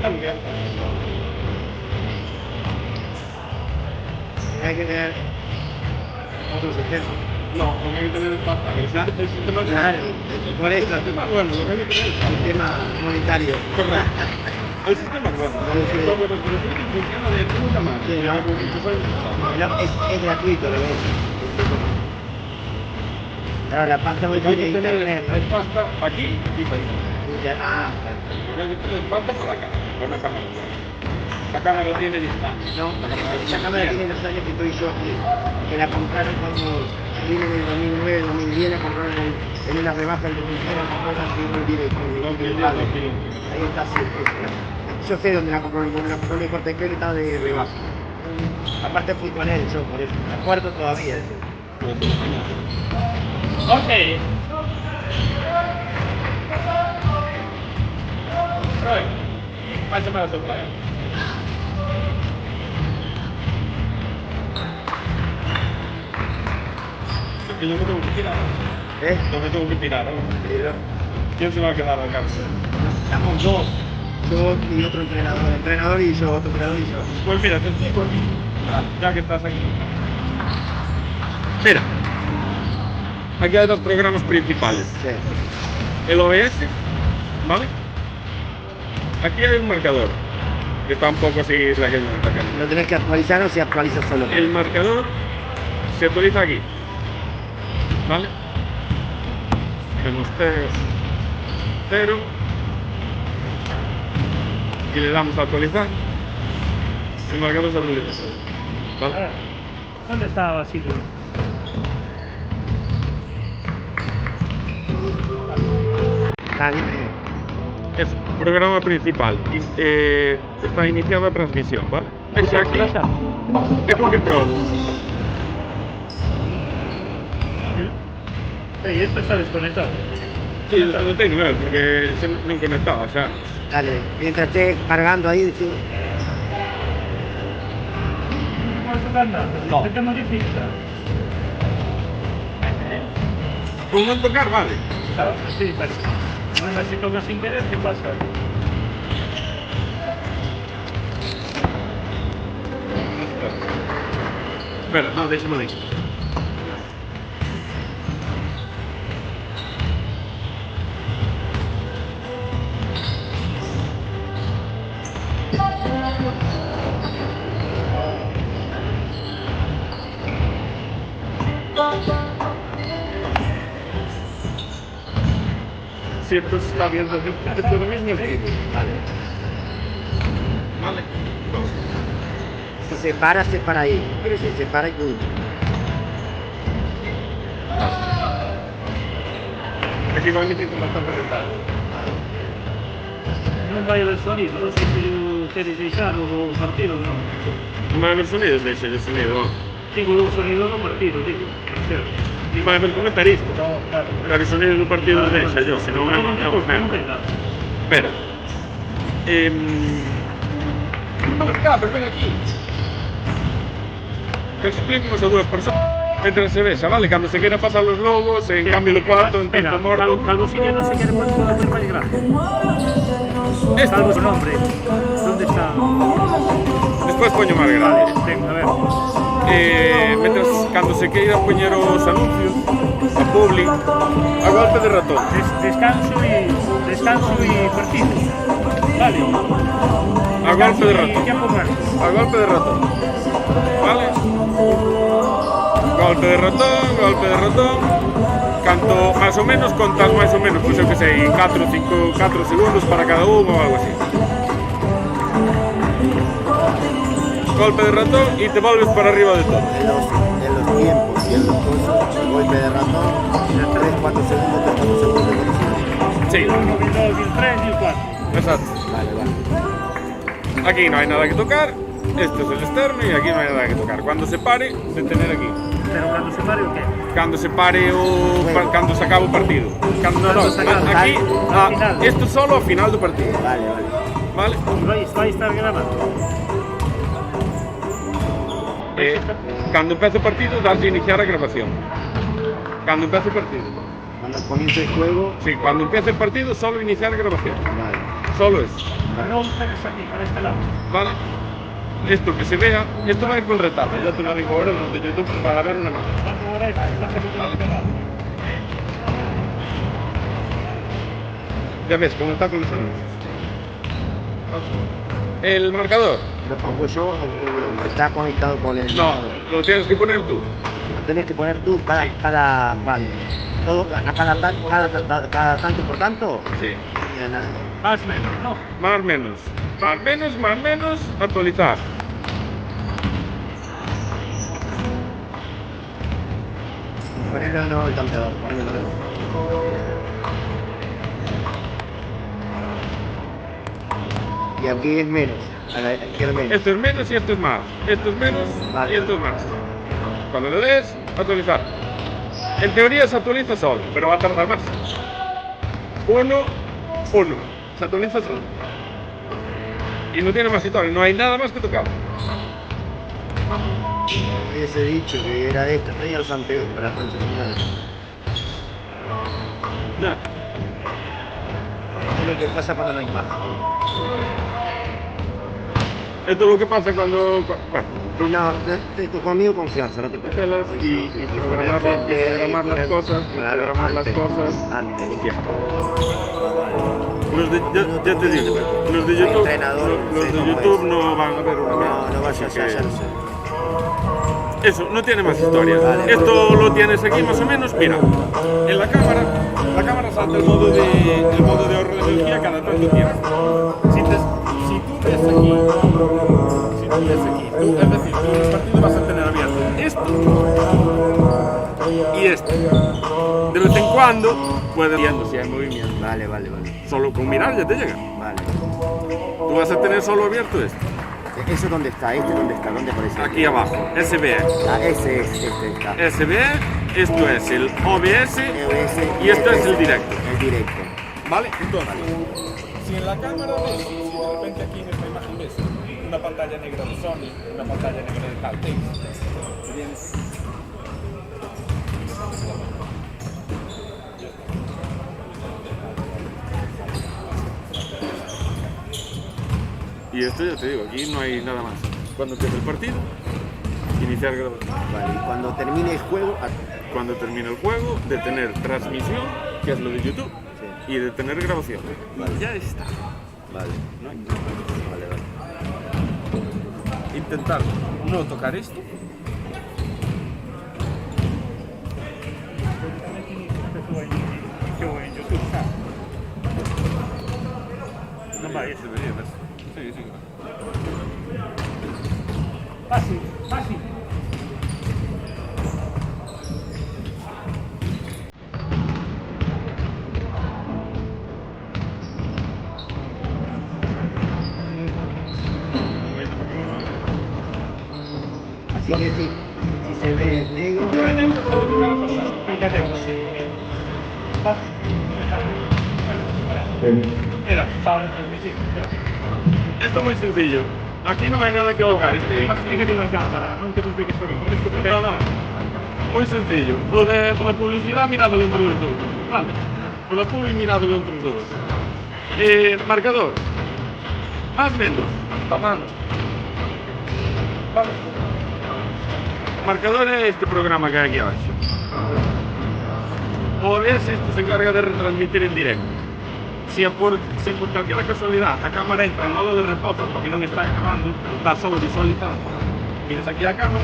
También. Hay que tener otros ejemplos. No, no hay que tener pasta. El sistema de... Claro, por eso, El sistema bueno, lo que hay que tener es pasta. el tema monetario. Correcto. El sistema es bueno. Pero funciona de puta madre. Sí, ¿no? No, es gratuito, lo ves. Claro, la pasta Hay hoy tiene que tener internet, ¿no? pasta aquí y para allá. Ah, Hay que tener pasta por acá, por la cámara. La cámara tiene y está. no, esa cámara tiene los años que estoy yo, que la compraron cuando vino en el 2009, 2010, la compraron en una rebaja del 2010, la compraron así muy bien. Ahí está, sí. Yo sé dónde la compraron, porque la compró en el Corte Inglés, estaba de rebaja. Aparte fui con él, yo por eso, me acuerdo todavía. Ok. Right. Pásame la sorpresa. Porque yo me tengo que tirar. Yo me tengo que tirar. Pero ¿Quién se va a quedar al cárcel? estamos dos, yo y otro entrenador y yo, otro entrenador y yo. Pues mira, te explico aquí, ya que estás aquí. Mira, aquí hay dos programas principales. Sí. El OBS, ¿vale? Aquí hay un marcador, que tampoco así la gente está acá. ¿Lo tenés que actualizar o se actualiza solo? El marcador se actualiza aquí, ¿vale? Tenemos 0 y le damos a actualizar. El marcador se actualiza, ¿vale? ¿Dónde está Basilio? Es programa principal. Está iniciada la transmisión, ¿vale? Es aquí. Es control. Sí, esto está desconectado. Sí, lo tengo, porque se me conectaba, o sea. Dale, mientras esté cargando ahí, sí. No puedo tocar nada. No. ¿Qué modifica? ¿Cómo no tocar, vale? Claro, sí, vale. Bueno, si toca sin querer, ¿qué pasa? Espera, no, déjame ahí. Si esto se está viendo, esto es lo mismo aquí. Vale. Vale. Si se para ahí. Se separa y punto. Es igualmente como está presentado. Non vai del sonido, non sei se queres deixar o partido, non? Ma el sonido es ese, el sonido. Digo o sonido do partido, digo. Ma per comentarista. No, claro. El sonido del partido es ese, yo, si no me Non ten nada. Espera. Ven aquí. Que expliquemos a dúas personas. Mientras se vexa, vale? Cando se queira pasar los logos, en cambio de cuarto, en Espera, tiempo morto. Calvocillo non se quere poner máis grande. Salvo su nombre. ¿Dónde está? Despois poño máis Vale, grande. tengo, a ver. Mientras cando se queira poñer os anuncios, a public, a golpe de ratón. Descanso y partido. Vale. A golpe de ratón. Tiempo muerto. A golpe de ratón. Vale? Golpe de ratón. Canto máis ou menos, contas máis ou menos, pois eu que sei, 4 segundos para cada un ou algo así. Golpe de ratón y te volves para arriba de todo. En los tiempos y en los cosas, el golpe de ratón, en 3-4 segundos te estamos seguros de velocidad. Sí, El 1, el 2, el 3 y el 4. exacto. Vale. Aquí no hay nada que tocar. Este es el externo y aquí no hay nada que tocar. Cuando se pare, detener aquí. Pero cuando se pare o qué? Cando se pare cando se acabe o partido. Cando se acabe. Aquí, Al final. isto solo ao final do partido. Vale. Vale? Vai estar grabando. Cando empece o partido, das de iniciar a grabación. Cando empece o partido. Cuando comience el juego, Sí, cuando empiece el partido, solo iniciar grabación. vale. solo es. No, es aquí, para este lado. Vale. Esto que se vea, esto va a ir con retardo. Ya te lo digo ahora, los de YouTube para ver una más. Ahora esta se puede pegar. Ya ves cómo está con los anuncios. El marcador. Lo pongo yo, está conectado con el. No, lo tienes que poner tú. Lo tienes que poner tú cada vale. Todo, cada tanto por tanto. Sí. Más o menos, ¿no? Más menos. Más menos, actualizar. Ponelo no el campeador, ponelo. Y aquí es menos. A la izquierda menos. Esto es menos y esto es más. Esto es menos Vale. y esto es más. Cuando le des, actualizar. En teoría se actualiza solo, pero va a tardar más. 1, 1. Se actualiza solo. Y no tiene más historia, no hay nada más que tocar. Hubiese dicho que era esto, tenía el Santiago para la final. Nada. Es lo que pasa cuando no hay más. Esto es lo que pasa cuando. Bueno, No, conmigo confianza, no te preocupes. y programar las cosas. Claro, Programar las antes, cosas. antes. Ya. Los de, ya te digo, los de Soy YouTube, entrenador, los sé de cómo YouTube es. no van a ver una No, mierda. no vayas Así a que ya lo sé. eso, no tiene más historia. Vale. Esto lo tienes aquí más o menos, mira, en la cámara salta el modo de ahorro de energía cada tanto tiempo. Si tú ves aquí, es decir, tú en el partido vas a tener abierto esto y esto. De vez en cuando puedes viendo si hay movimiento. Vale. Solo con mirar ya te llega. Vale. Tú vas a tener solo abierto esto. ¿Eso dónde está? ¿Este dónde está? ¿Dónde aparece? Aquí abajo, SBE. Ah, ese es, este está. SBE, esto es el OBS EOS, y esto es el directo. El directo. ¿Vale? Entonces, si en la cámara ves, si de repente aquí en esta imagen ves una pantalla negra de Sony, una pantalla negra de Caltech, vienes. Y esto ya te digo, aquí no hay nada más. Cuando empieza el partido, iniciar grabación. Vale, y cuando termine el juego, Cuando termine el juego, detener transmisión, que es lo de YouTube, y detener grabación. Vale. Y ya está. vale. No hay Vale. Intentar no tocar esto. En YouTube, ¿sabes? No va, eso. Debería verse. Sí. Fácil. Así que si se ve negro, Fíjate. Mira, para Esto es muy sencillo. Aquí no hay nada que ahogar. fíjate la cámara, no te expliques por qué. No. Muy sencillo. Lo de la publicidad, mirado dentro de todo. Vale. Lo de la publicidad, mirado dentro de todo. Marcador. Más menos. Tomando. Vale. Marcador es este programa que hay aquí abajo. OBS esto se encarga de retransmitir en directo. Si por cualquier casualidad la cámara entra en modo de reposo porque no me está grabando, está solo visualizando. Mires aquí la cámara.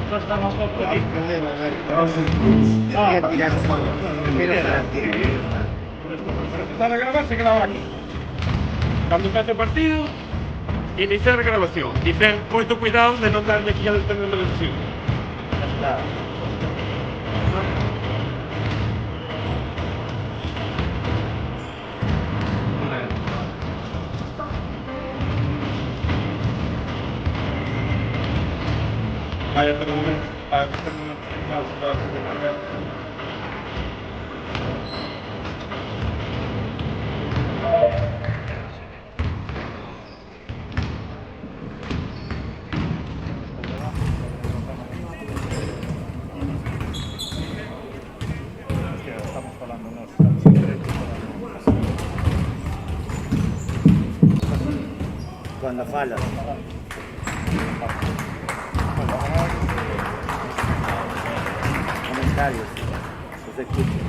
No estamos por aquí. voy a tirar solo. Primero para ti. Empezar a grabar, se graba aquí. Cuando empiece el partido, iniciar grabación. Y ten mucho cuidado de no darle aquí al tener la sesión. Vaya, pero un momento. cuando fala. Comentarios. No se escucha.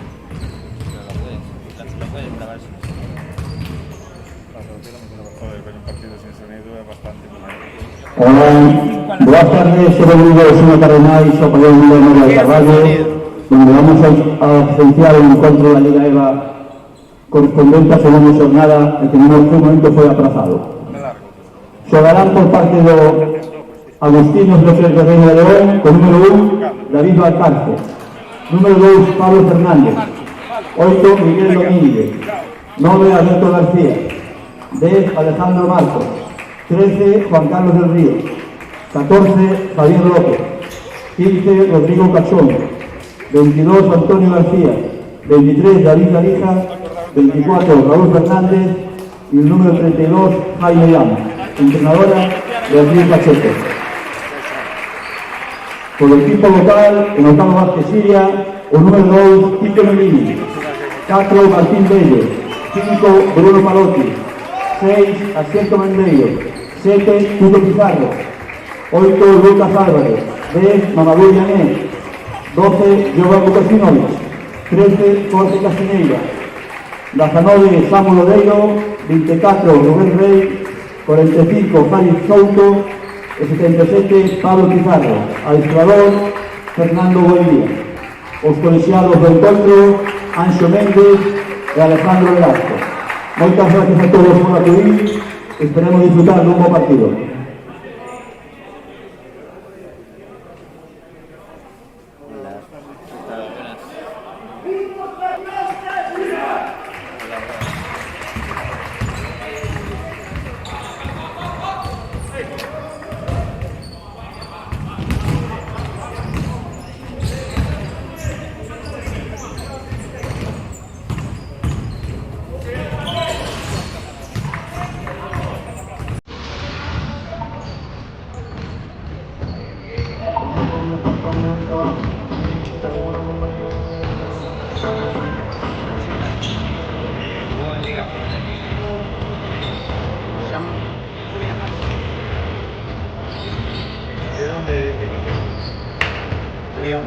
Lo pueden grabar. Un partido sin sonido es bastante. Hola, buenas tardes, soy Rodrigo de Sena Cardenal y soy Pablo Emiliano de Carvalho, donde vamos a oficiar el encuentro de la Liga EVA correspondiente a segunda jornada, el que en un momento fue aplazado. Se darán por parte de Agustinos López de Reina de León, con número 1, David Valcarce, número 2, Pablo Fernández, 8, Miguel Domínguez, 9, Alberto García, 10, Alejandro Marcos, 13, Juan Carlos del Río, 14, Javier López, 15, Rodrigo Cachón, 22, Antonio García, 23, David Garija, 24, Raúl Fernández y el número 32, Jaime Llama, entrenadora Beatriz Pacheco. Por el equipo local, en octavo Vázquez Siria, el número 2, Tito Melini, 4, Martín Bello, 5, Bruno Palotti, 6, Asiento Mendeiro, 7, Tuto Pizarro, 8, Lucas Álvarez, 10, Mamadou Llané, 12, Giovanni Casinovich, 13, Jorge Castineira, 19, Samuel Odeiro, 24, Rubén Rey, 45, Félix Souto, y 77, Pablo Pizarro, adestrador, Fernando Buendía. Os colexiados do encontro, Anxo Méndez e Alejandro Velasco. Moitas gracias a todos por acudir, esperemos disfrutar dun bo partido. ¿De dónde? León.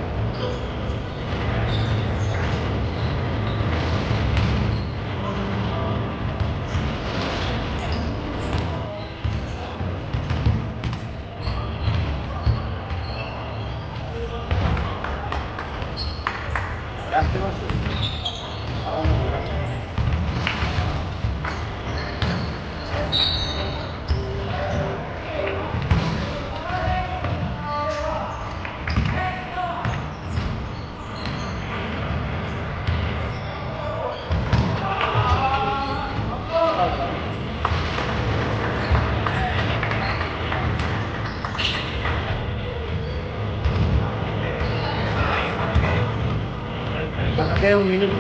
Queda un minuto.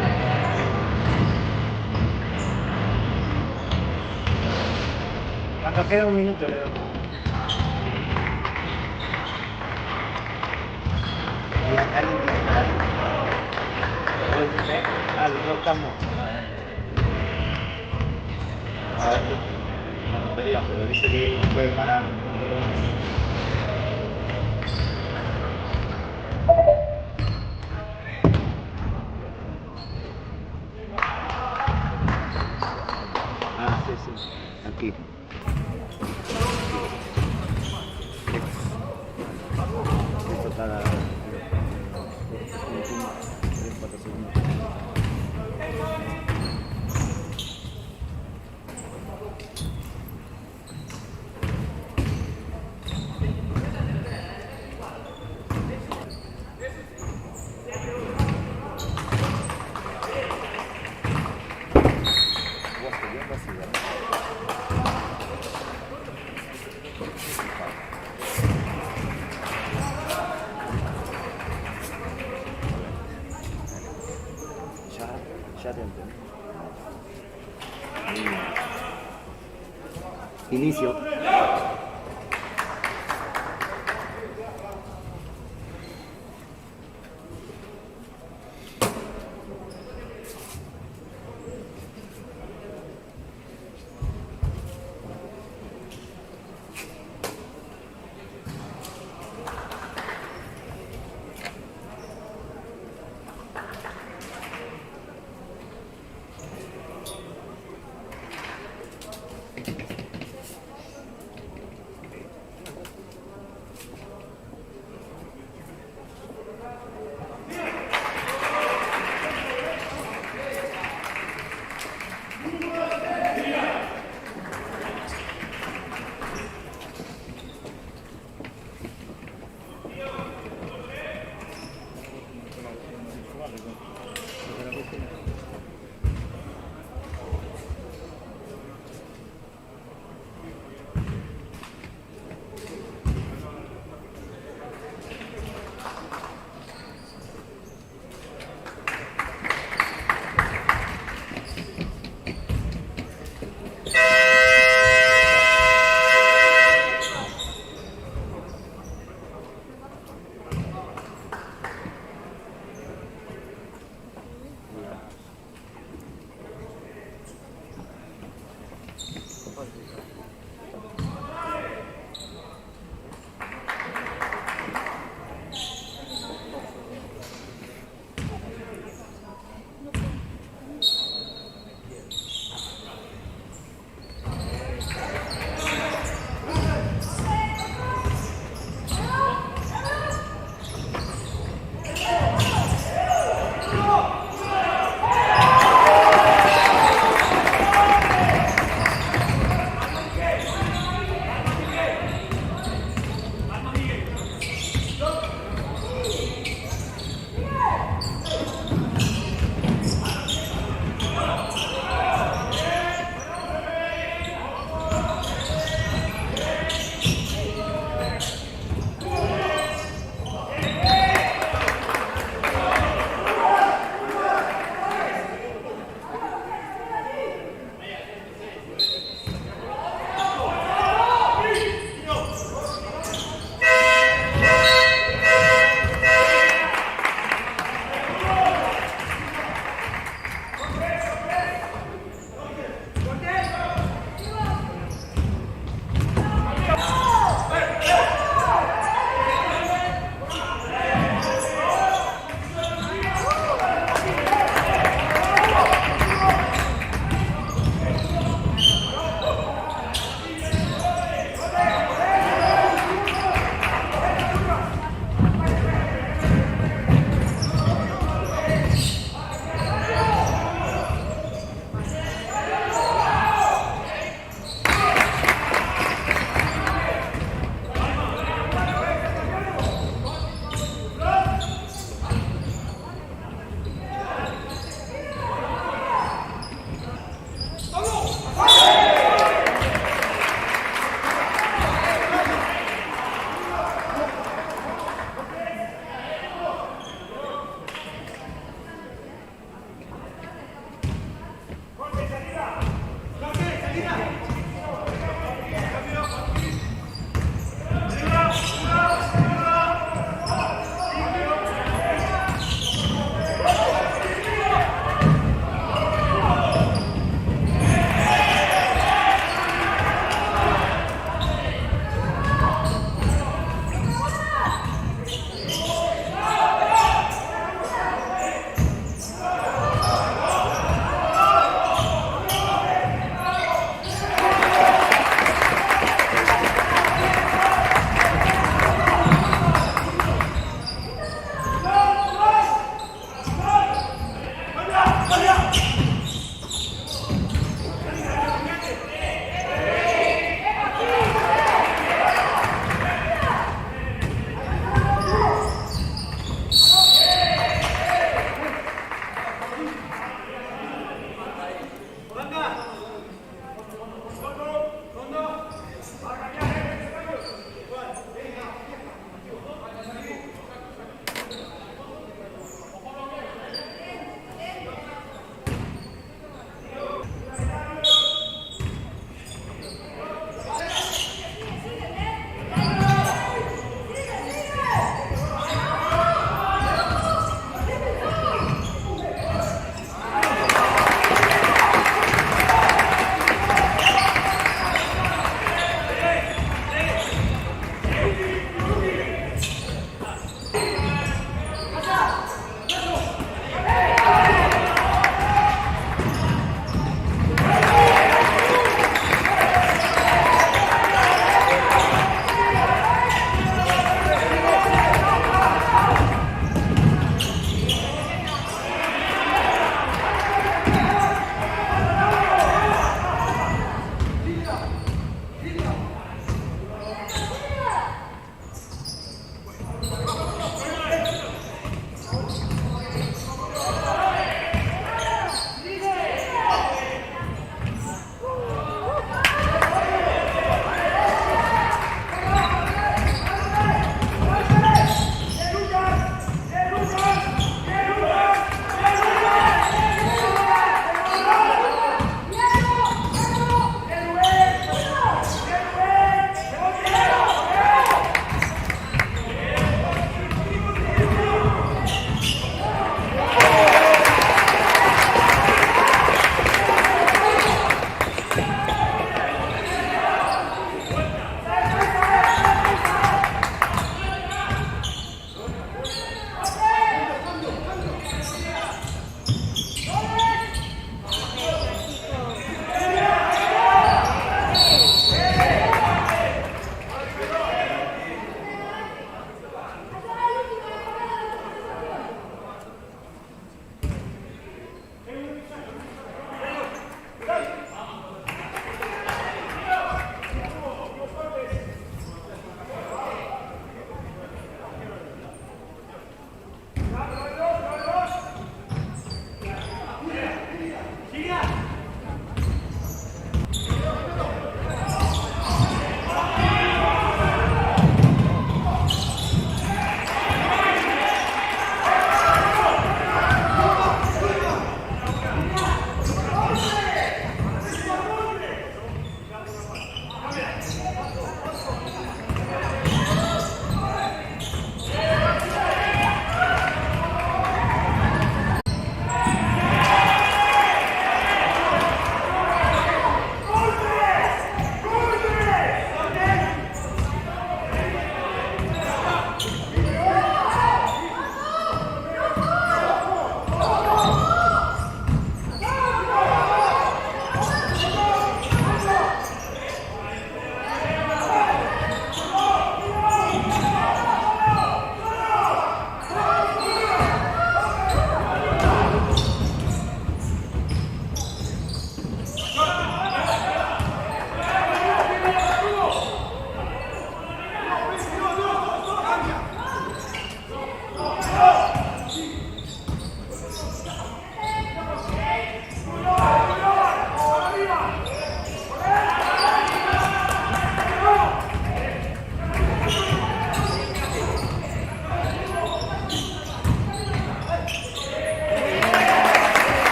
Acá queda un minuto, Leo. Y acá lo estamos. Pero dice que no puede parar. Ah, sí, sí. Aquí. Esto para... Ya te entendí. Inicio.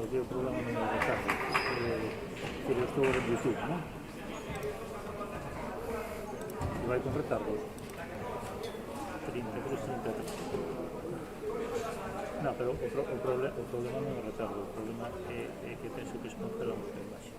que el problema no me retardo. Pero esto en YouTube, ¿no? Y va con retardo. 33. No, pero o problema non é retardo, o problema é que penso que esponjelamos a imaxe.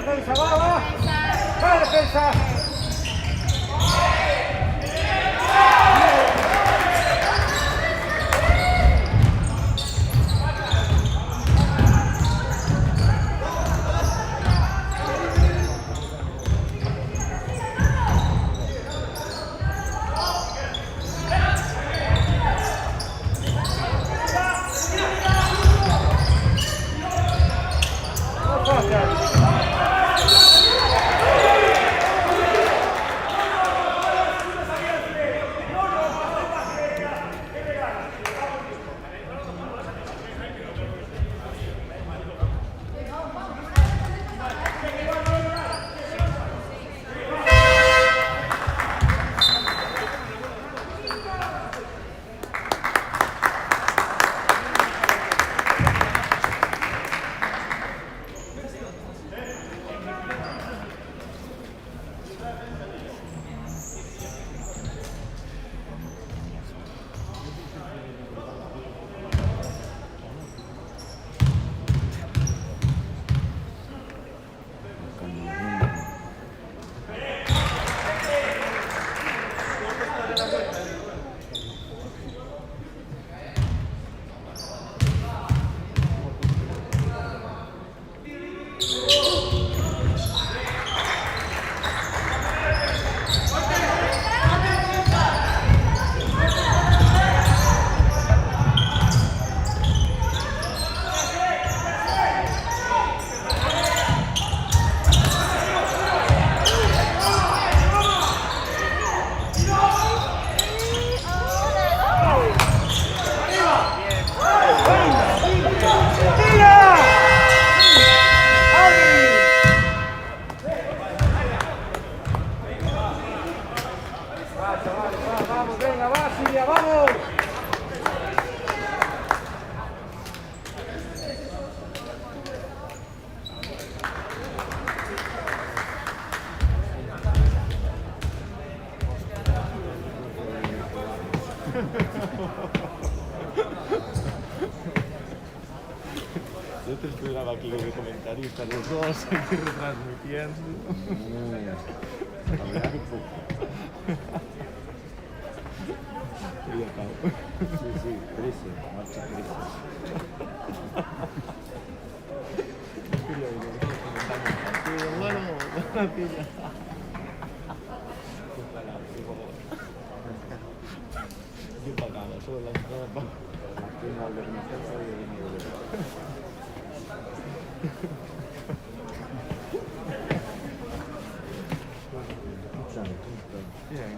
defensa! ¡Va! ¡Va defensa! ¡Vamos, venga, va, Silvia, vamos! Yo te esperaba aquí de comentaristas, los dos aquí retransmitiendo. Sí, sí, prisa, marcha prisa. Bueno, la pilla. Yo pagaba solo la entrada para la organización y el Bien.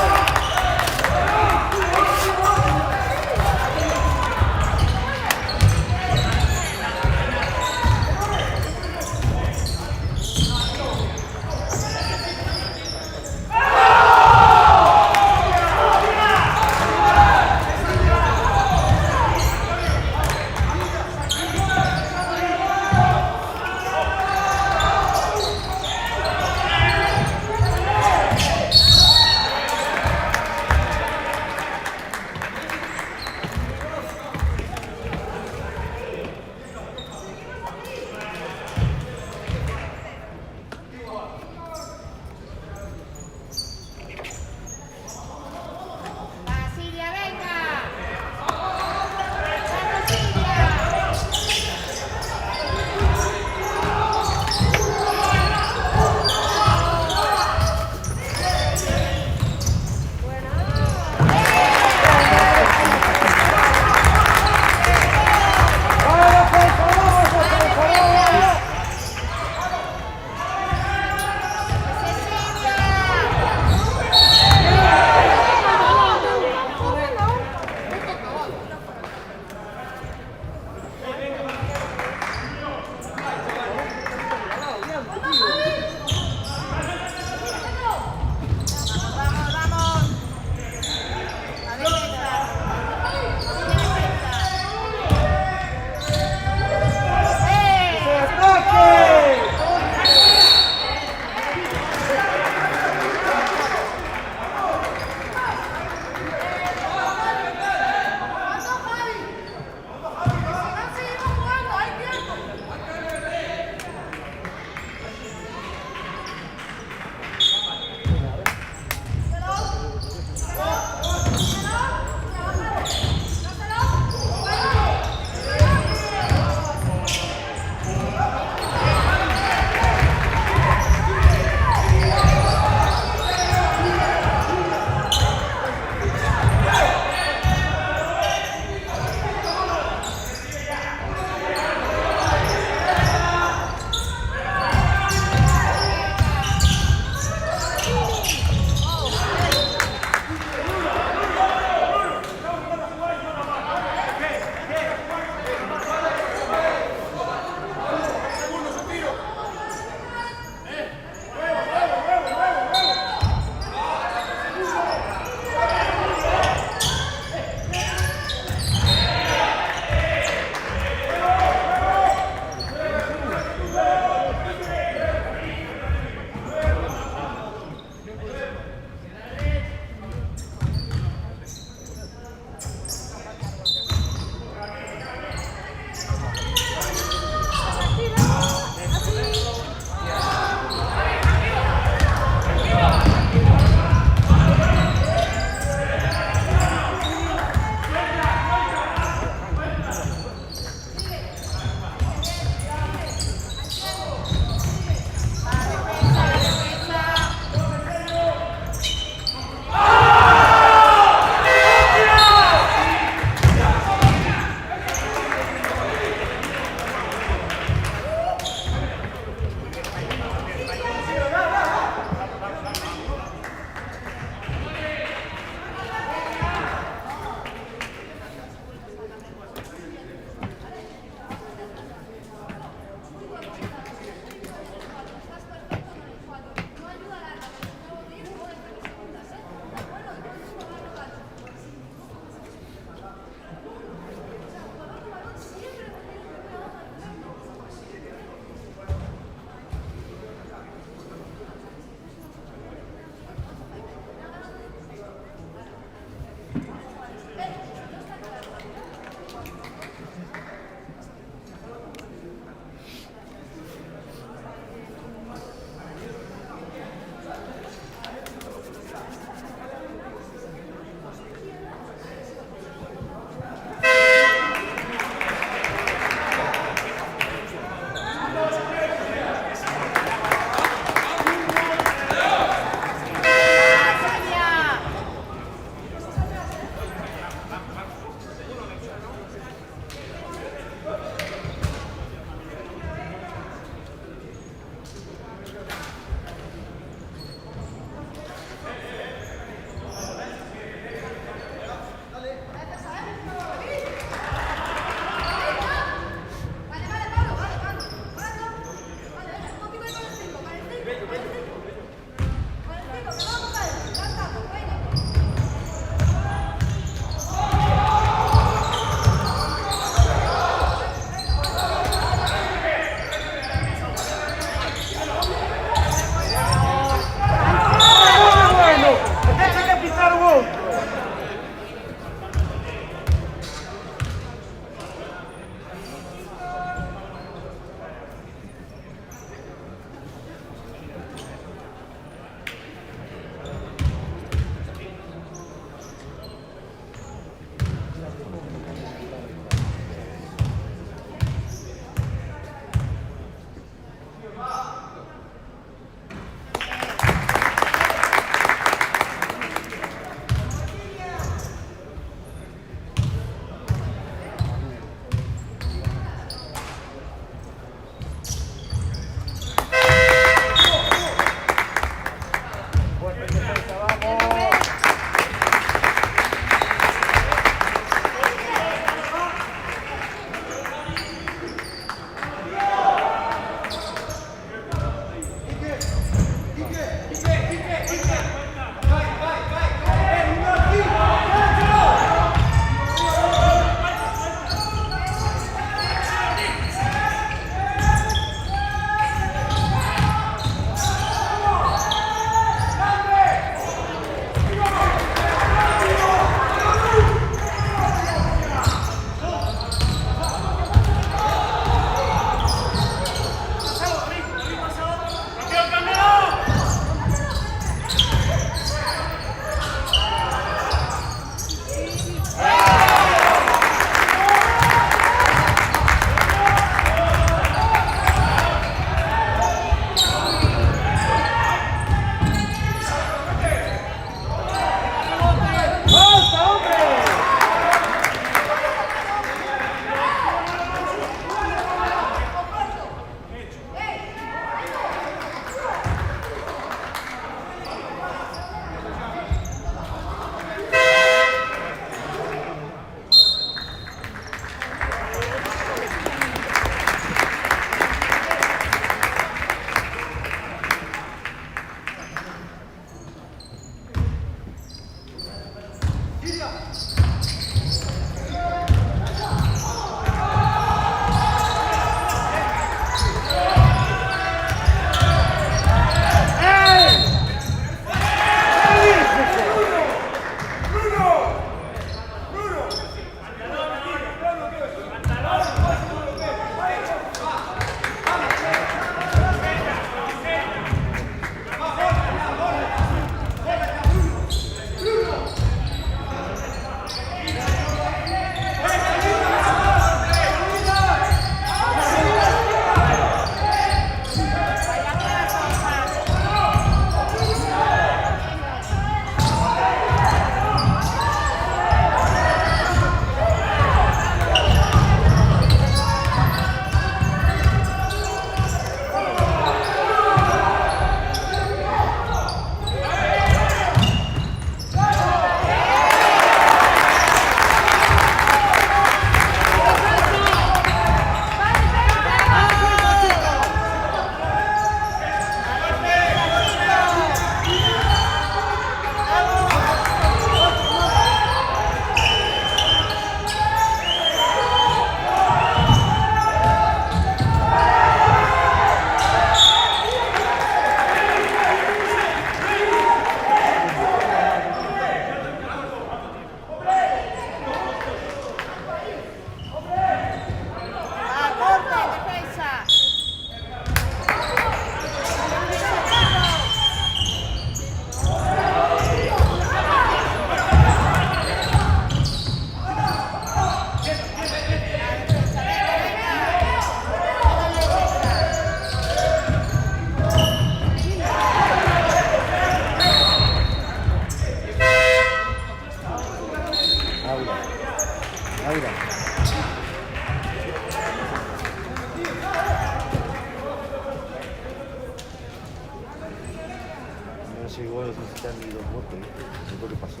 llegó, no sé si están ni dos votos, ¿no? Eso es lo que pasó.